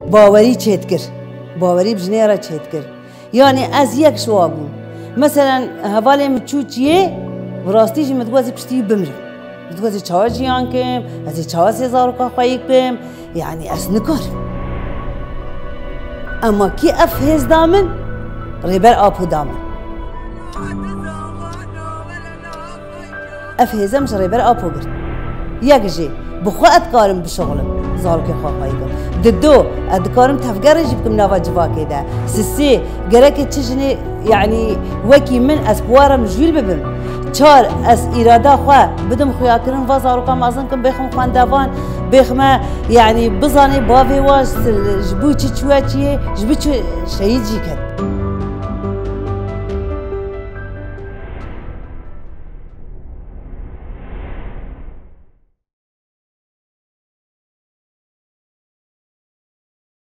باوری چیت کر باوری بجنه را چیت کر یعنی از یک شوابون مثلا حوالی مچوچیه وراستی جی متوازی پشتی بمرم متوازی چهار جیان کم از چهار سیزار که خواهی کم یعنی از نکارم اما کی افهز دامن ریبر آپو دامن افهزم مش ریبر آپو گرد یک جی بخوا ادکارم بشغلم زارو که خواهی کم ددو ادکارم تفگر جیب کم نوا جواکی ده سسی گره چجنی يعني وكي من از بوارم جويل ببم چار از إرادا خواه بدم خويا كرن وازارو كام أظن كم بيخم خوان دافان بيخما يعني بزاني بافي واش جبو چي چوه چيه جبو شهيد جي كد